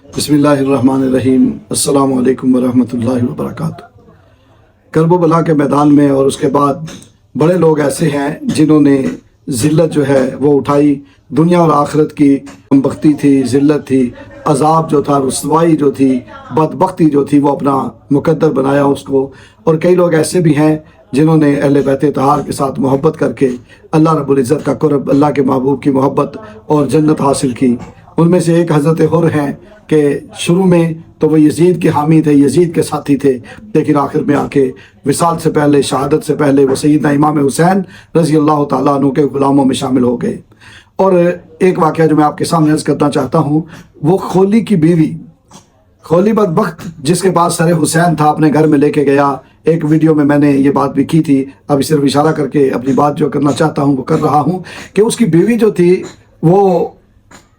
बिस्मिल्लाहिर्रहमानिर्रहीम। अस्सलाम वालेकुम वरहमतुल्लाहि वबरकातुहू। करब बला के मैदान में और उसके बाद बड़े लोग ऐसे हैं जिन्होंने ज़िल्लत जो है वो उठाई। दुनिया और आखिरत की कमबख्ती थी, ज़िल्लत थी, अज़ाब जो था, रुसवाई जो थी, बदबख्ती जो थी, वो अपना मुकद्दर बनाया उसको। और कई लोग ऐसे भी हैं जिन्होंने अहले बैत तहार के साथ मोहब्बत करके अल्लाह रब्बुल इज़्ज़त का कुर्ब, अल्लाह के महबूब की मोहब्बत और जन्नत हासिल की। उनमें से एक हज़रत हुर हैं कि शुरू में तो वो यजीद के हामी थे, यजीद के साथी थे, लेकिन आखिर में आके विसाल से पहले, शहादत से पहले वो सैयदना इमाम हुसैन रज़ी अल्लाह तआला अन्हु के ग़ुलामों में शामिल हो गए। और एक वाक़या जो मैं आपके सामने अर्ज़ करना चाहता हूँ, वो खोली की बीवी, खोली बदबख्त जिसके पास सर हुसैन था, अपने घर में लेके गया। एक वीडियो में मैंने ये बात भी की थी, अभी सिर्फ इशारा करके अपनी बात जो करना चाहता हूँ वो कर रहा हूँ कि उसकी बीवी जो थी वो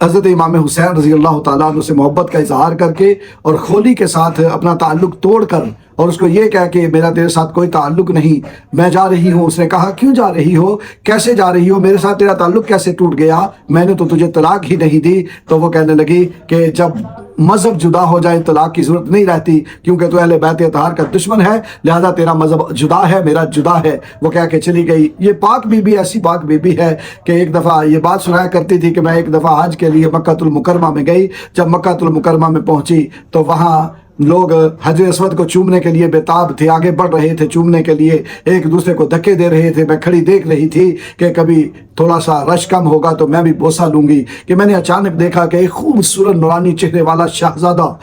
हज़रत इमाम हुसैन रज़ी अल्लाह तआला अन्हु से मोहब्बत का इजहार करके और खोली के साथ अपना ताल्लुक़ तोड़ कर और उसको ये कह के मेरा तेरे साथ कोई ताल्लुक़ नहीं, मैं जा रही हूँ। उसने कहा क्यों जा रही हो, कैसे जा रही हो, मेरे साथ तेरा ताल्लुक़ कैसे टूट गया, मैंने तो तुझे तलाक ही नहीं दी। तो वो कहने लगी कि जब मज़हब जुदा हो जाए तलाक की ज़रूरत नहीं रहती, क्योंकि तो अहले बैत तहार का दुश्मन है, लिहाजा तेरा मज़हब जुदा है, मेरा जुदा है। वो कह के चली गई। ये पाक बीबी ऐसी पाक बीबी है कि एक दफ़ा ये बात सुनाया करती थी कि मैं एक दफ़ा हज के लिए मक्कातुल मुकरमा में गई। जब मक्कातुल मुकरमा में पहुंची तो वहाँ लोग हजर अस्वद को चूमने के लिए बेताब थे, आगे बढ़ रहे थे चूमने के लिए, एक दूसरे को धक्के दे रहे थे। मैं खड़ी देख रही थी कि कभी थोड़ा सा रश कम होगा तो मैं भी बोसा लूँगी, कि मैंने अचानक देखा कि एक खूबसूरत नूरानी चेहरे वाला शहजादा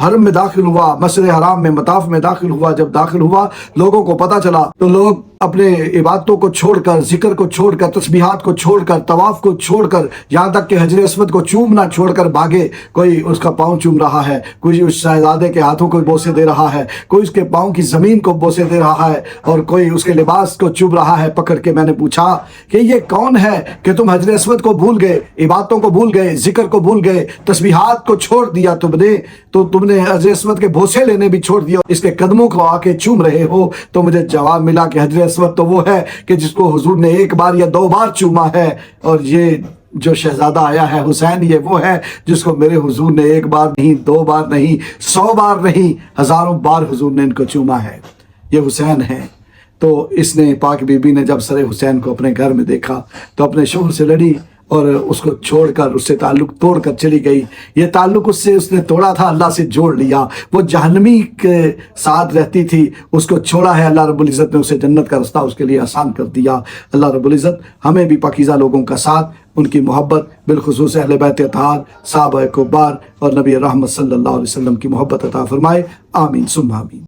हरम में दाखिल हुआ, मस्जिद हराम में मताफ में दाखिल हुआ। जब दाखिल हुआ लोगों को पता चला तो लोग अपने इबादतों को छोड़कर, जिक्र को छोड़कर, तस्बीहात को छोड़कर, तवाफ को छोड़कर, यहाँ तक कि हजर अस्वद को चूमना छोड़कर भागे। कोई उसका पाँव चूम रहा है, कोई उस शहजादे के हाथों को बोसे दे रहा है, कोई उसके पाँव की ज़मीन को बोसे दे रहा है और कोई उसके लिबास को चूम रहा है पकड़ के। मैंने पूछा कि ये कौन है कि तुम हजर अस्वद को भूल गए, इबादतों को भूल गए, जिक्र को भूल गए, तस्बीहात को छोड़ दिया तुमने, तो तुमने हजर अस्वद के बोसे लेने भी छोड़ दिया, इसके कदमों को आके चूम रहे हो। तो मुझे जवाब मिला कि हजर अस्वद तो वो है कि जिसको हुजूर ने एक बार या दो बार चूमा है, और ये जो शहजादा आया है हुसैन, ये वो है जिसको मेरे हुजूर ने एक बार नहीं, दो बार नहीं, 100 बार नहीं, हज़ारों बार हुजूर ने इनको चूमा है। ये हुसैन है। तो इसने, पाक बीबी ने जब सर हुसैन को अपने घर में देखा तो अपने शोहर से लड़ी और उसको छोड़कर, उससे ताल्लुक़ तोड़कर चली गई। ये ताल्लुक़ उससे उसने तोड़ा था, अल्लाह से जोड़ लिया। वो जहन्नमी के साथ रहती थी, उसको छोड़ा है अल्लाह रब्बुल इज़्ज़त ने, उसे जन्नत का रास्ता उसके लिए आसान कर दिया। अल्लाह रब्बुल इज़्ज़त हमें भी पाकीज़ा लोगों का साथ, उनकी मोहब्बत, बिलखुसूस अहले बैत तहार, सहाबा कुबार और नबी रहमत सल्लल्लाहु अलैहि वसल्लम की मोहब्बत अता फरमाए। आमीन सुम्मा आमीन।